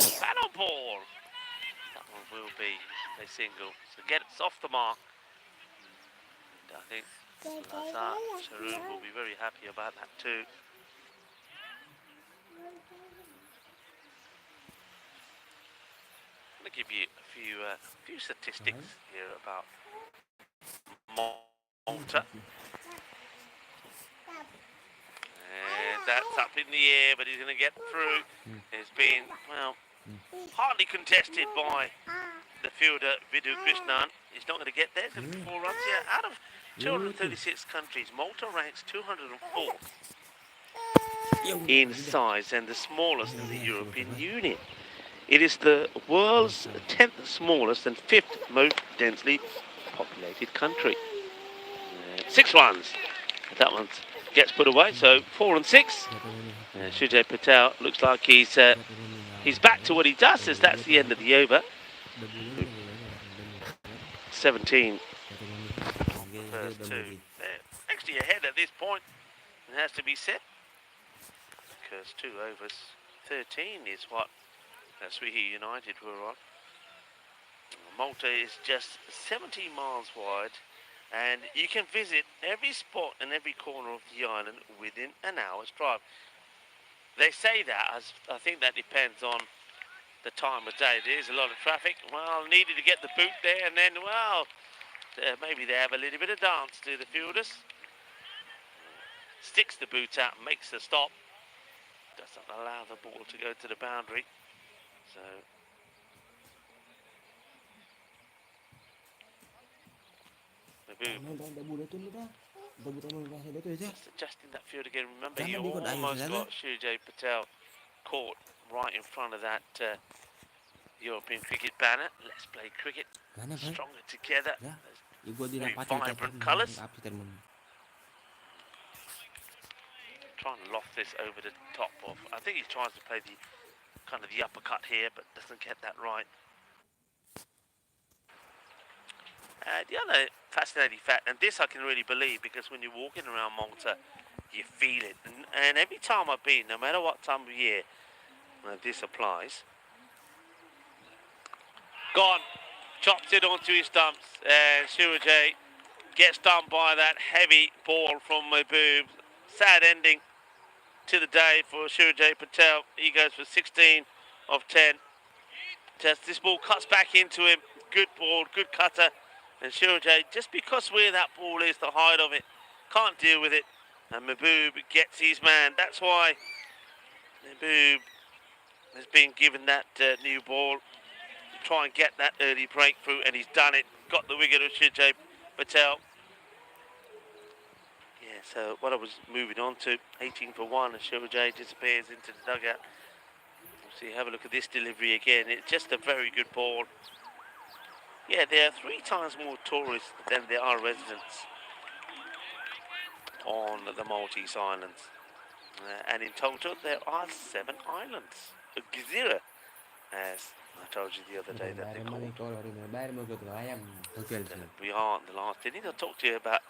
and battle ball. That one will be a single. So gets off the mark. And I think Lazar Sharoon will be very happy about that too. I'm going to give you a few statistics here about Malta. And that's up in the air, but he's going to get through. It's been, well, hardly contested by the fielder Vidu Krishnan. He's not going to get there. It's going to be 4 runs here. Out of 236 countries, Malta ranks 204th in size and the smallest in the European Union. It is the world's 10th smallest and 5th most densely populated country. 6 runs. That one gets put away, so 4 and 6. Shujay Patel looks like he's back to what he does, as that's the end of the over. 17. First 2. They're actually ahead at this point, it has to be said. Because 2 overs, 13 is what Swihi United were on. Malta is just 17 miles wide, and you can visit every spot and every corner of the island within an hour's drive. They say that, as I think that depends on the time of day. There is a lot of traffic. Well, needed to get the boot there, and then, well, maybe they have a little bit of dance to the fielders. Sticks the boot out, makes the stop. Doesn't allow the ball to go to the boundary. So just adjusting that field again. Remember, you almost got Shujay Patel caught right in front of that European cricket banner. Let's play cricket. Stronger together. Very vibrant colours. Trying to loft this over the top of. I think he tries to play the kind of the uppercut here, but doesn't get that right. The other fascinating fact, and this I can really believe, because when you're walking around Malta, you feel it. And every time I've been, no matter what time of year this applies, gone, chops it onto his stumps, and Shujay gets done by that heavy ball from Mahboob. Sad ending to the day for Shujay Patel. He goes for 16 of 10. Just this ball cuts back into him. Good ball, good cutter. And Shujay, just because where that ball is, the height of it, can't deal with it. And Mahboob gets his man. That's why Mahboob has been given that new ball to try and get that early breakthrough, and he's done it. Got the wicket of Shujay Patel. Yeah, so what I was moving on to, 18 for 1, and Shujay disappears into the dugout. See, have a look at this delivery again. It's just a very good ball. Yeah, there are 3 times more tourists than there are residents on the Maltese Islands. And in total, there are 7 islands. A Gezira, as I told you the other day that they're called. We are the last inning. I'll talk to you about,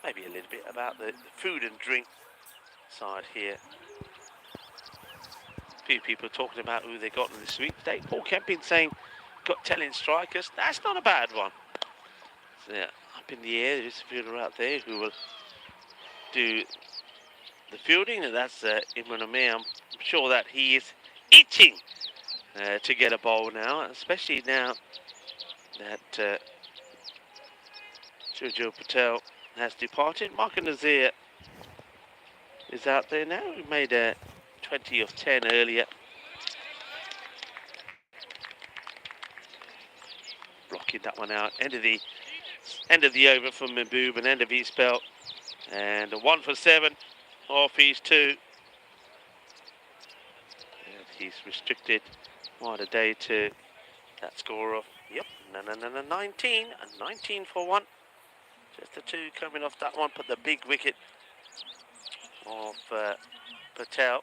maybe a little bit about the food and drink side here. A few people talking about who they got in the sweepstake. Paul Kempin saying, got 10 strikers. That's not a bad one. So, yeah, up in the air, there's a fielder out there who will do the fielding, and that's Imran Amir. I'm sure that he is itching to get a bowl now, especially now that Shujay Patel has departed. Mark Nazir is out there now. He made a 20 of 10 earlier. Blocking that one out. End of the over for Mahboob, and end of his spell. And a 1 for 7 off his 2. And he's restricted quite a day to that score of, yep, 19. And 19 for 1. Just the 2 coming off that one, but the big wicket of Patel.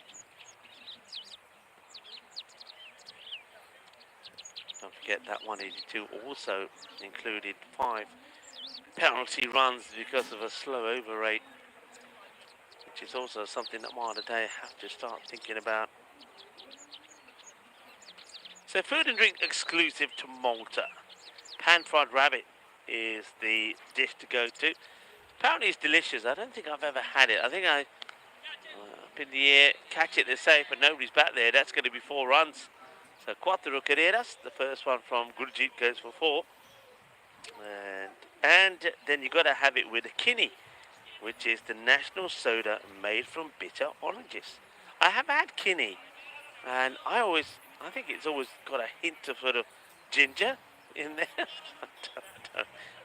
Don't forget that 182 also included 5 penalty runs because of a slow over rate, which is also something that Mater Dei have to start thinking about. So food and drink exclusive to Malta. Pan-fried rabbit is the dish to go to. Apparently it's delicious. I don't think I've ever had it. I think I, up in the air, catch it, they're safe, but nobody's back there. That's going to be 4 runs. So cuatro carreras. The first one from Gurjeet goes for 4. And then you got to have it with a kinney, which is the national soda made from bitter oranges. I have had kinney, and I think it's always got a hint of sort of ginger in there.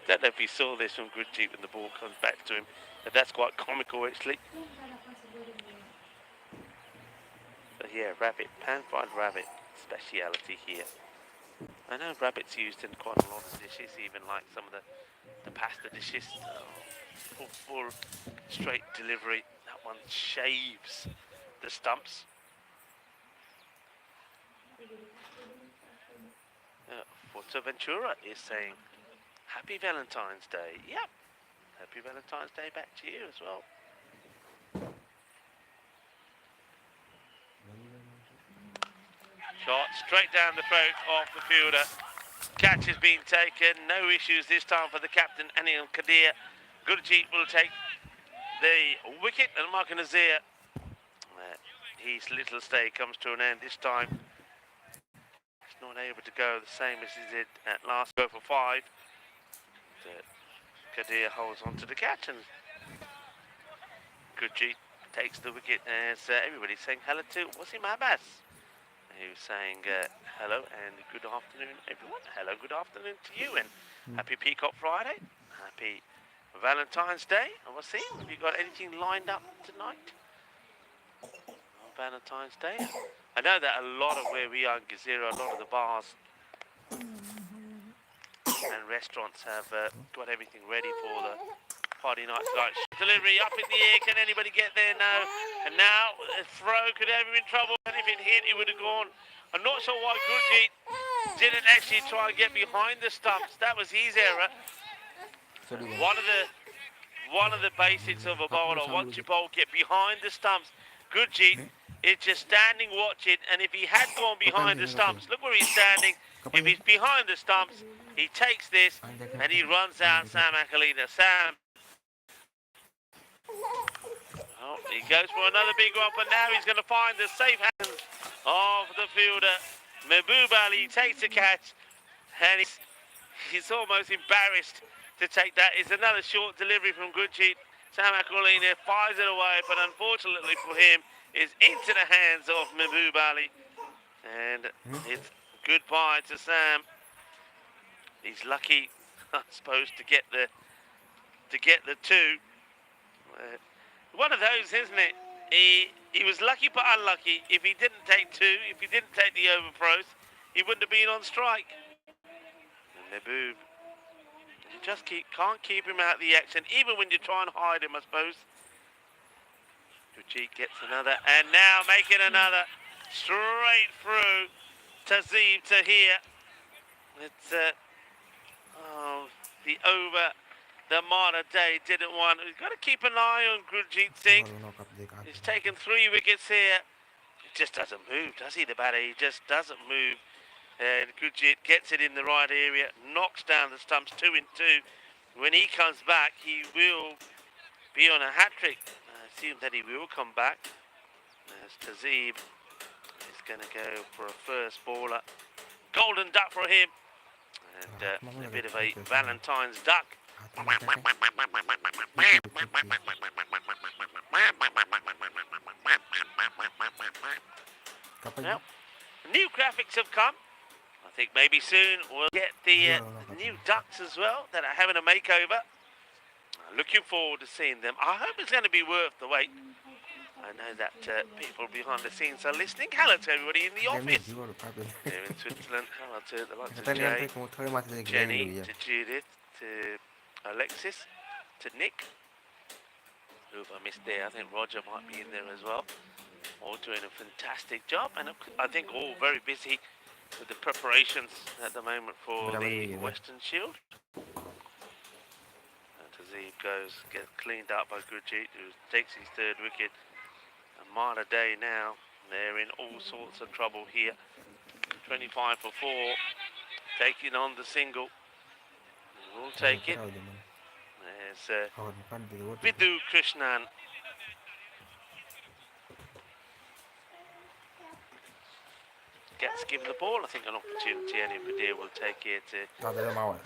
Don't know if he saw this from Gurjeet when the ball comes back to him, but that's quite comical actually. So yeah, rabbit, pan-fried rabbit, speciality here. I know rabbit's used in quite a lot of dishes, even like some of the pasta dishes. Full straight delivery. That one shaves the stumps. Fuerteventura is saying, Happy Valentine's Day. Yep. Happy Valentine's Day back to you as well. Shot straight down the throat of the fielder. Catch has been taken. No issues this time for the captain, Anil Kadir. Gurjeet will take the wicket, and Mark Nazir, his little stay comes to an end this time. He's not able to go the same as he did at last go for 5. Kadir holds on to the catch, and Gurjeet takes the wicket as everybody's saying hello to Wasim Abbas, who's saying hello and good afternoon, everyone. Hello, good afternoon to you, and happy Peacock Friday. Happy Valentine's Day. Wasim, have you got anything lined up tonight on Valentine's Day? I know that a lot of where we are in Gezira, a lot of the bars and restaurants have got everything ready for the party night tonight. Delivery up in the air. Can anybody get there? No. And now a throw could have him in trouble. And if it hit, it would have gone. I'm not sure why Gurjeet didn't actually try and get behind the stumps. That was his error. One of the basics of a bowler, once you bowl, get behind the stumps. Gurjeet is just standing watching, and if he had gone behind the stumps, look where he's standing. If he's behind the stumps, he takes this and he runs out Sam Akalina. Sam. Oh, he goes for another big one, but now he's going to find the safe hands of the fielder. Mehboob Ali takes the catch, and he's almost embarrassed to take that. It's another short delivery from Gurjeet. Sam Akalina fires it away, but unfortunately for him, it's into the hands of Mehboob Ali. And it's goodbye to Sam. He's lucky, I suppose, to get the 2. One of those, isn't it? He was lucky but unlucky. If he didn't take 2, if he didn't take the overthrows, he wouldn't have been on strike. And Mehboob, you just can't keep him out of the action, even when you try and hide him, I suppose. Gurjeet gets another, and now making another straight through. Tazeem Tahir. It's the over the Mara Day didn't want. We've got to keep an eye on Gurjeet Singh. He's taken 3 wickets here. It just doesn't move, does he, the batter? He just doesn't move. And Gurjeet gets it in the right area, knocks down the stumps 2 in 2. When he comes back, he will be on a hat-trick. I assume that he will come back. As Tazeem is going to go for a first bowler. Golden duck for him. And a bit of a Valentine's duck. Now, new graphics have come. I think maybe soon we'll get the new ducks as well that are having a makeover. Looking forward to seeing them. I hope it's going to be worth the wait. I know that people behind the scenes are listening. Hello to everybody in the office. Here in Switzerland. Hello to the likes of Jay, Jenny, to Judith, to Alexis, to Nick. Who I missed there? I think Roger might be in there as well. All doing a fantastic job, and I think all very busy with the preparations at the moment for the Western Shield. And Tazeem gets cleaned up by Gurjeet, who takes his 3rd wicket. And Mara Day now, they're in all sorts of trouble here. 25 for 4. Taking on the single. We'll take it. There's Vidhu Krishnan. Gets given the ball. I think an opportunity any Kadir will take here to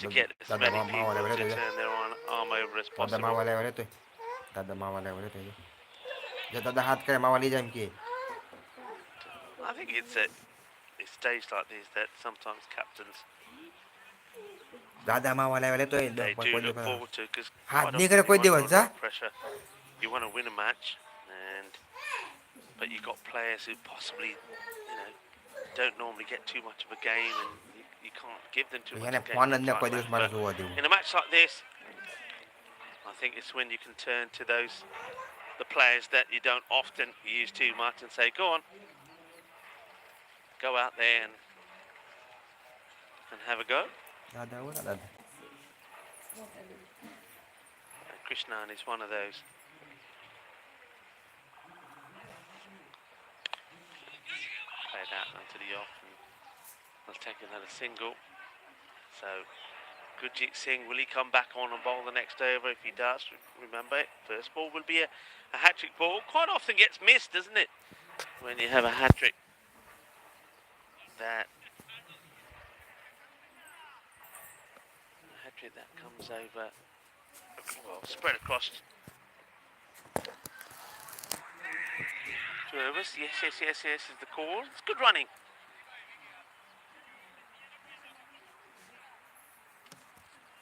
get as many people to turn their arm over as possible. I think it's at stage like this that sometimes captains they do look forward to, because quite often you're under a lot of pressure. You want to win a match, but you've got players who possibly, don't normally get too much of a game, and you can't give them too much of a game. But in a match like this, I think it's when you can turn to the players that you don't often use too much and say, go on, go out there and have a go. Krishnan is one of those. Played out onto the off, and let's take another single. So Gurjeet Singh, will he come back on and bowl the next over? If he does, remember, first ball will be a hat-trick ball. Quite often gets missed, doesn't it, when you have a hat-trick? That hat-trick that comes over, well, spread across 2 overs. Yes is the call. It's good running.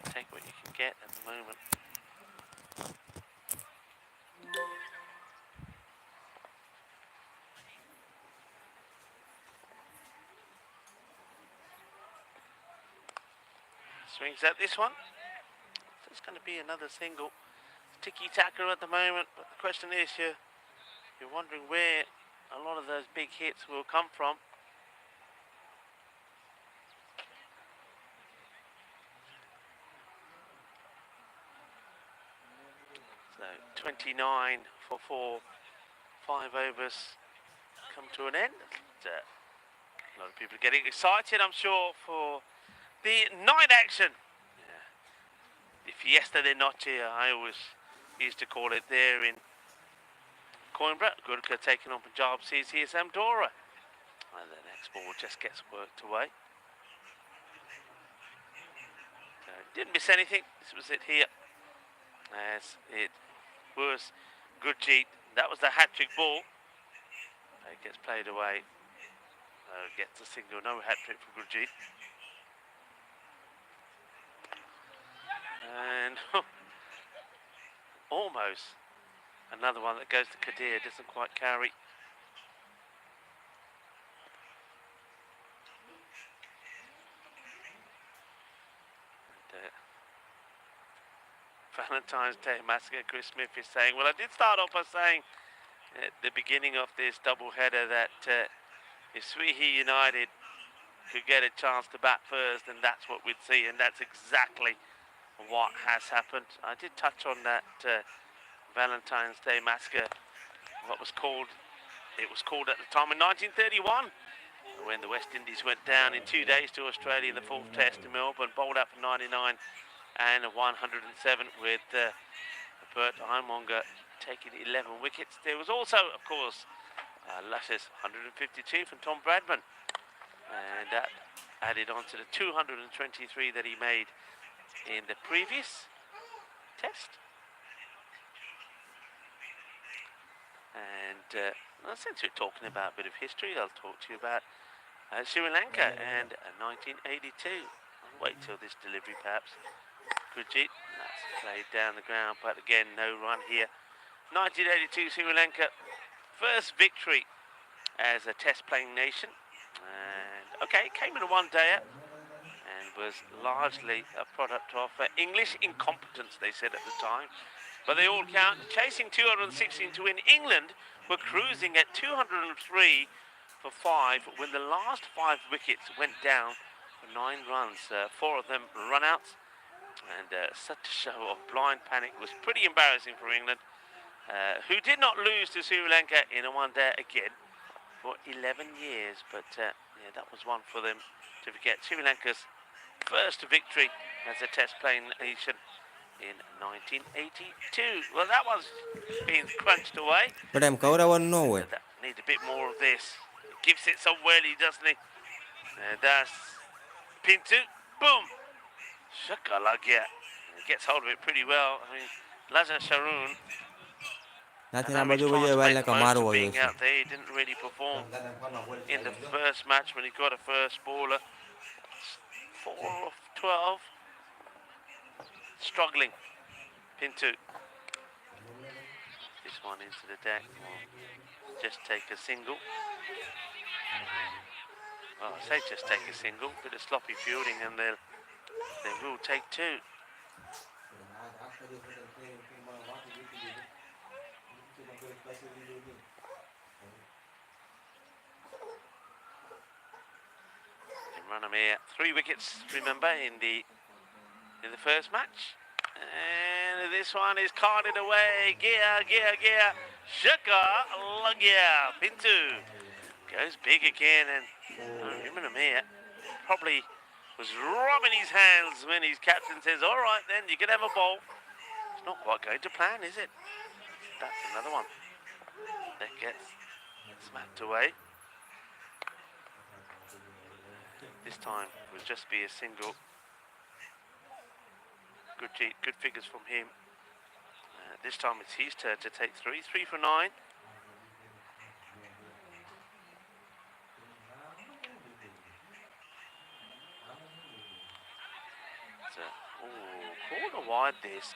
Take what you can get at the moment. Swings at this one. It's going to be another single. Tiki-taka at the moment, but the question is, you're wondering where a lot of those big hits will come from. So 29 for 4, 5 overs come to an end. A lot of people are getting excited, I'm sure, for the night action. The Fiesta de Noche, I always used to call it, there in Coimbra. Gurkha taking on Punjab CC Sampdoria. And the next ball just gets worked away. So didn't miss anything. This was it here. As it was Gurjeet. That was the hat-trick ball. It gets played away. Gets a single. No hat-trick for Gurjeet. And almost another one that goes to Kadir, doesn't quite carry. And, Valentine's Day Massacre, Chris Smith is saying, well, I did start off by saying at the beginning of this double-header that if Sweehy United could get a chance to bat first, then that's what we'd see, and that's exactly what has happened. I did touch on that Valentine's Day Massacre, what was called, it was called at the time in 1931, when the West Indies went down in 2 days to Australia in the 4th Test in Melbourne, bowled up for 99 and 107 with Bert Heimonga taking 11 wickets. There was also, of course, luscious 152 from Tom Bradman, and that added on to the 223 that he made in the previous test. And since we're talking about a bit of history, I'll talk to you about Sri Lanka and 1982. I'll wait till this delivery perhaps. Gurjeet, that's played down the ground, but again, no run here. 1982 Sri Lanka, first victory as a test playing nation. And okay, it came in a one-dayer and was largely a product of English incompetence, they said at the time. But they all count. Chasing 216 to win. England were cruising at 203 for 5 when the last 5 wickets went down for 9 runs. 4 of them run-outs. And such a show of blind panic was pretty embarrassing for England, who did not lose to Sri Lanka in a one-day again. for 11 years, but yeah, that was one for them to forget. Sri Lanka's first victory as a Test playing nation in 1982. Well, that one's been crunched away. But I'm Kauravan no way. That needs a bit more of this. He gives it some welly, doesn't he? That's Pintu. Boom! Shakalagya. He gets hold of it pretty well. I mean, Lazar Sharoon, I Nothing know he's about trying to make like the a most of Marvo. being out there. He didn't really perform in the first match when he got a first baller. 4 of 12. Struggling. Pintu. This one into the deck. Will just take a single. Well, I say just take a single. Bit of sloppy fielding and they will take 2. Ranamir, 3 wickets, remember, in the first match. And this one is carted away. Gear. Shakalagya. Pintu goes big again, and Ranamir probably was rubbing his hands when his captain says, all right then, you can have a bowl. It's not quite going to plan, is it? That's another one that gets smacked away. This time it will just be a single. Good figures from him. This time it's his turn to take 3. 3 for 9. Corner wide this.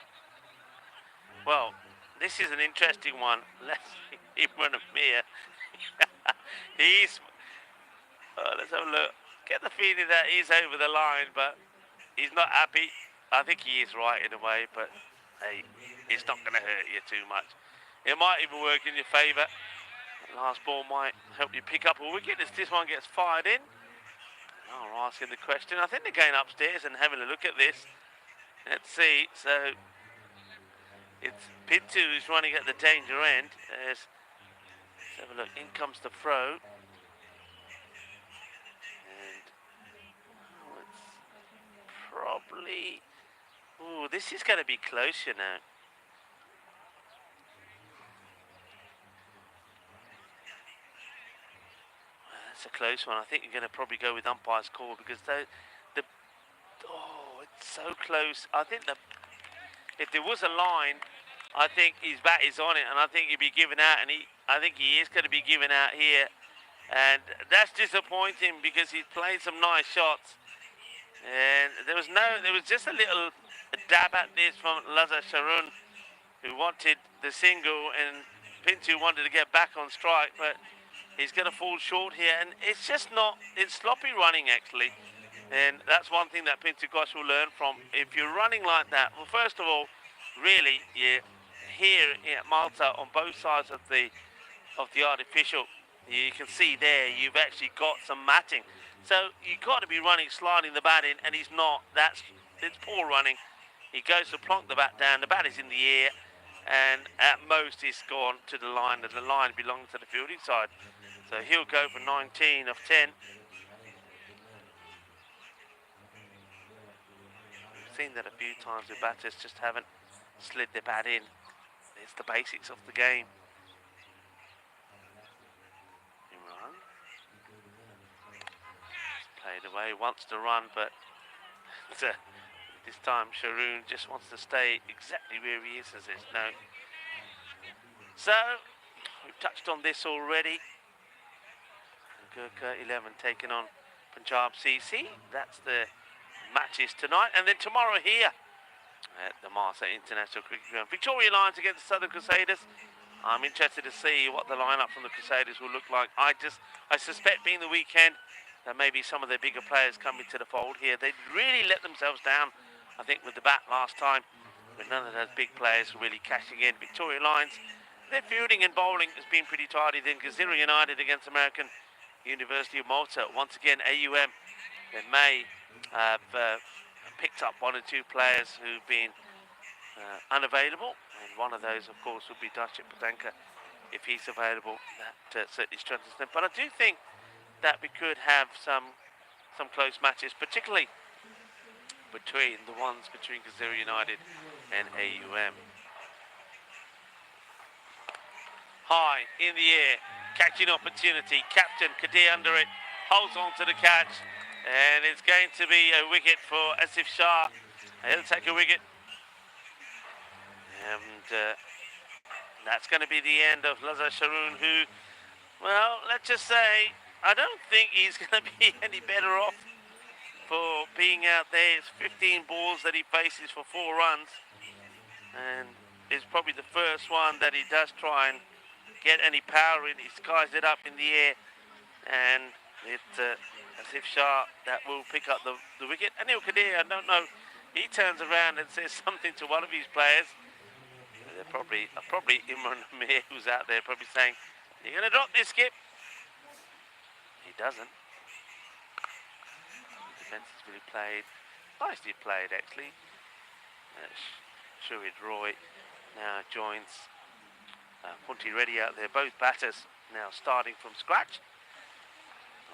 Well, this is an interesting one. Let's see Ranamir. Let's have a look. Get the feeling that he's over the line, but he's not happy. I think he is right in a way, but hey, it's not going to hurt you too much. It might even work in your favour. Last ball might help you pick up a wicket as this one gets fired in. Oh, asking the question. I think they're going upstairs and having a look at this. Let's see. So it's Pintu who's running at the danger end. Let's have a look. In comes the throw. And it's probably... Oh, this is going to be close, you know. That's a close one. I think you're going to probably go with umpire's call because it's so close. I think if there was a line, I think his bat is on it, and I think he'd be given out, and I think he is going to be given out here, and that's disappointing because he's played some nice shots, and there was just a little dab at this from Lazar Sharoon, who wanted the single, and Pintu wanted to get back on strike, but he's going to fall short here, and it's sloppy running actually, and that's one thing that Pintu Ghosh will learn from. If you're running like that, well, first of all, really, here at Malta on both sides of the artificial, you can see there you've actually got some matting, so you've got to be running, sliding the bat in, and he's not. It's poor running. He goes to plonk the bat down, the bat is in the air, and at most it's gone to the line, and the line belongs to the fielding side. So he'll go for 19 of 10. We've seen that a few times with batters just haven't slid their bat in. It's the basics of the game. Imran played away, wants to run, but this time Sharoon just wants to stay exactly where he is, as there's no. So we've touched on this already. Gurkha 11 taking on Punjab CC. That's the matches tonight, and then tomorrow here at the Marsa International Cricket Ground, Victoria Lions against the Southern Crusaders. I'm interested to see what the lineup from the Crusaders will look like. I suspect, being the weekend, that maybe some of their bigger players come into the fold here. They really let themselves down, I think, with the bat last time, but none of those big players really cashing in. Victoria Lions, their fielding and bowling has been pretty tidy. Then Gazira United against American University of Malta. Once again, AUM, they may have picked up 1 or 2 players who've been unavailable, and one of those, of course, would be Darshit Patanka if he's available, that certainly strengthens them. But I do think that we could have some close matches, particularly between the ones between Gazira United and AUM. High in the air, catching opportunity. Captain Kadir under it, holds on to the catch, and it's going to be a wicket for Asif Shah. He'll take a wicket, and that's going to be the end of Lazar Sharoon, who, well, let's just say, I don't think he's going to be any better off for being out there. It's 15 balls that he faces for 4 runs, and it's probably the first one that he does try and get any power in. He skies it up in the air, and it's Asif Shah that will pick up the wicket. Anil Kadir, I don't know, he turns around and says something to one of his players. They're probably Imran Amir, who's out there, probably saying, "You're going to drop this, Skip." He doesn't. Defence is really played, nicely played actually. Shuhid Roy now joins Punti Reddy out there. Both batters now starting from scratch.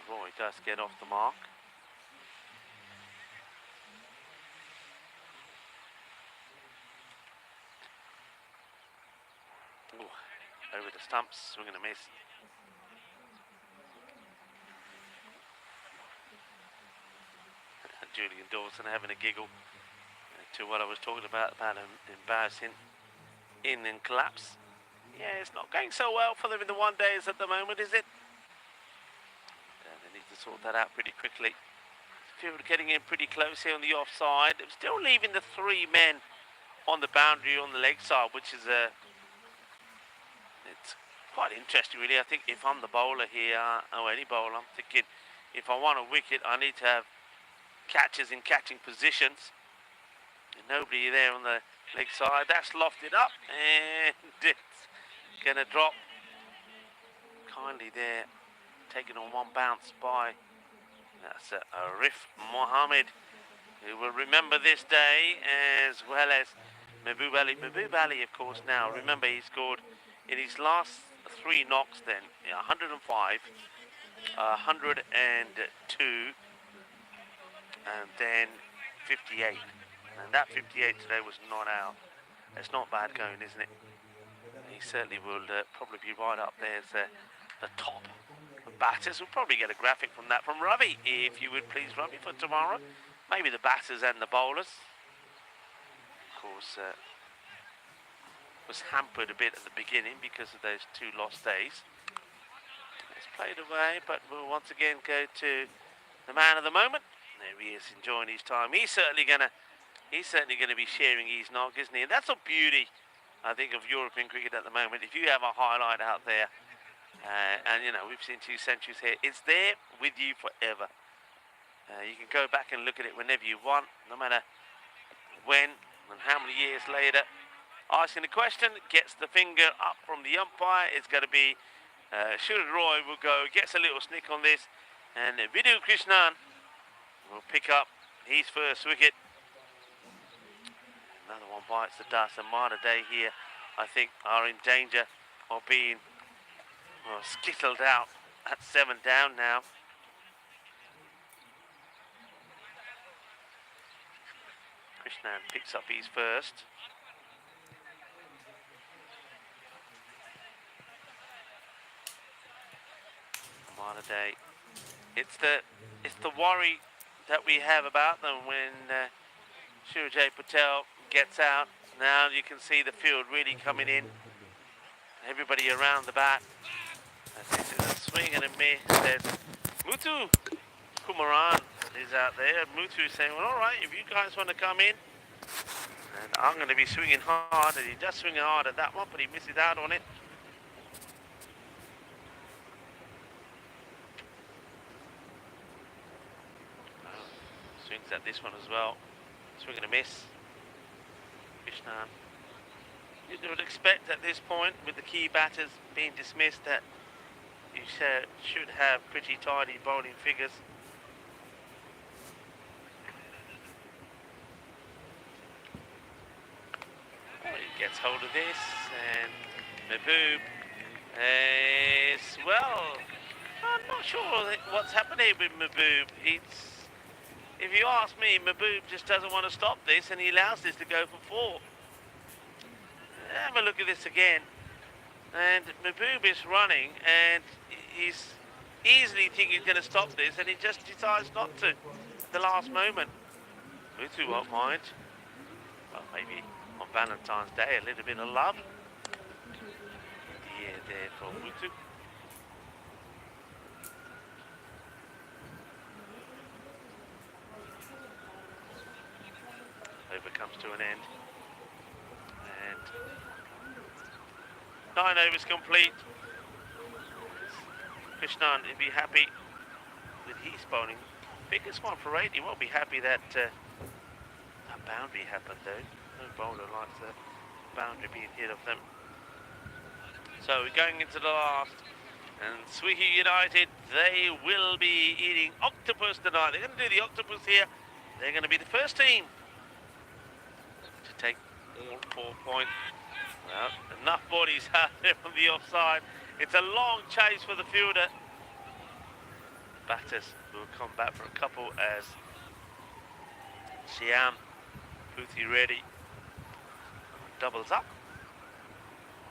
Roy does get off the mark. Ooh, over the stumps, swing and a miss. Julian Dawson having a giggle to what I was talking about an embarrassing in and collapse. Yeah, it's not going so well for them in the one days at the moment, is it? They need to sort that out pretty quickly. Field getting in pretty close here on the offside. They're still leaving the 3 men on the boundary on the leg side, which is it's quite interesting really. I think if I'm the bowler here, or any bowler, I'm thinking if I want a wicket, I need to have catchers in catching positions. And nobody there on the leg side. That's lofted up, and it's gonna drop kindly there, taken on one bounce by that's Arif Mohammed, who will remember this day, as well as Mahbub Ali. Mahbub Ali, of course, now remember he scored in his last 3 knocks then 105, 102, and then 58. And that 58 today was not out. It's not bad going, isn't it? He certainly will probably be right up there as the top batters. We'll probably get a graphic from that from Ravi, if you would please, Ravi, for tomorrow. Maybe the batters and the bowlers. Of course, was hampered a bit at the beginning because of those 2 lost days. It's played away, but we'll once again go to the man of the moment. There he is, enjoying his time. He's certainly gonna be sharing his knock, isn't he? And that's a beauty, I think, of European cricket at the moment. If you have a highlight out there, and you know, we've seen 2 centuries here, it's there with you forever. You can go back and look at it whenever you want, no matter when and how many years later. Asking the question, gets the finger up from the umpire. It's going to be Shuhid Roy will go, gets a little snick on this, and Vidhu Krishnan will pick up his first wicket. Another one bites the dust, and Maida Day here, I think, are in danger of being skittled out at 7 down now. Krishnan picks up his first. Maida Day. It's the worry that we have about them when Surajay Patel gets out. Now you can see the field really coming in. Everybody around the bat. This is a swing and a miss. There's Muthu Kumaran is out there. Muthu is saying, well, all right, if you guys want to come in, and I'm going to be swinging hard. And he does swing hard at that one, but he misses out on it. Swings at this one as well. Swing and a miss. Krishnan. You would expect at this point, with the key batters being dismissed, that you should have pretty tidy bowling figures. He gets hold of this, and Mahbub Well, I'm not sure what's happening with Mahbub. If you ask me, Mahbub just doesn't want to stop this, and he allows this to go for 4. Have a look at this again. And Mahbub is running, and he's easily thinking he's going to stop this, and he just decides not to at the last moment. Muthu won't mind. Well, maybe on Valentine's Day, a little bit of love. Yeah, there for Muthu. Over comes to an end. And 9 overs complete. Krishnan will be happy with his bowling. Biggest one for 8. He won't be happy that that boundary happened though. No bowler likes the boundary being hit of them. So we're going into the last. And Swihi United, they will be eating octopus tonight. They're going to do the octopus here. They're going to be the first team to take all 4 points. Well, enough bodies out there from the offside. It's a long chase for the fielder. Batters will come back for a couple as Shyam Bhuti Reddy doubles up.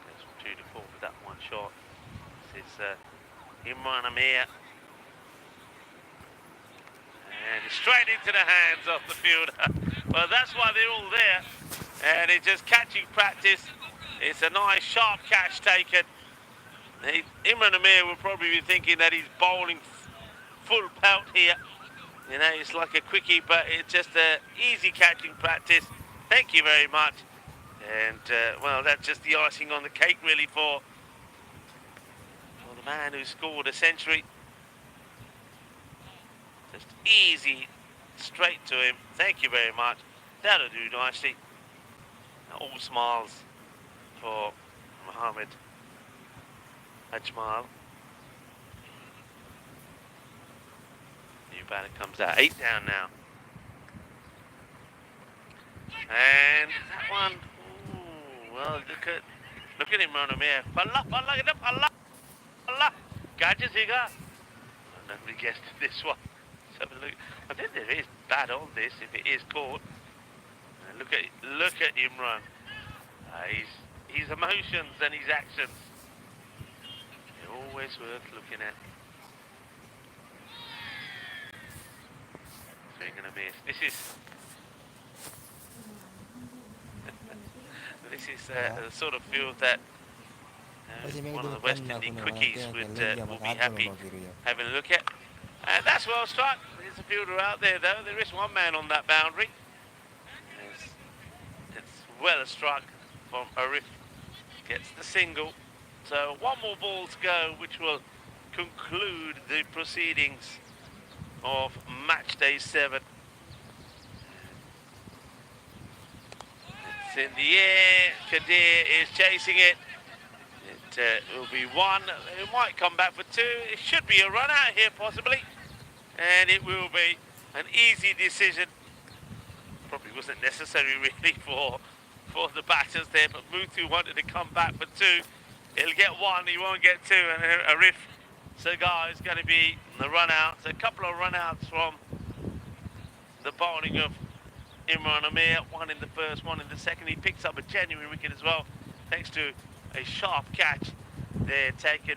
Goes from 2 to 4 with that one shot. This is Imran Amir. And straight into the hands of the fielder. Well, that's why they're all there. And it's just catching practice. It's a nice sharp catch taken. Imran Amir will probably be thinking that he's bowling full pelt here. You know, it's like a quickie, but it's just an easy catching practice. Thank you very much. And, well, that's just the icing on the cake, really, for the man who scored a century. Just easy, straight to him. Thank you very much. That'll do nicely. All smiles for Mohammed Ajmal. New batter comes out. 8 down now. And that one, ooh, well, look at him running here. Palla, catches Higa. Nobody guessed this one. So look, I think there is bad on this if it is caught. And look at Imran. His emotions and his actions. They're always worth looking at. So you're gonna miss. This is the sort of field that one of the West Indian quickies will be happy having a look at. And that's well struck. There's a fielder out there though. There is one man on that boundary. It's well struck from Arif. Gets the single. So 1 more ball to go, which will conclude the proceedings of match day 7. It's in the air. Kadir is chasing it. It will be 1. It might come back for 2. It should be a run out here possibly. And it will be an easy decision. Probably wasn't necessary really for the batters there, but Muthu wanted to come back for 2. He'll get 1, he won't get 2, and Arif Sagar is going to be the run out. So a couple of run outs from the bowling of Imran Amir, 1 in the first, 1 in the second. He picks up a genuine wicket as well, thanks to a sharp catch there taken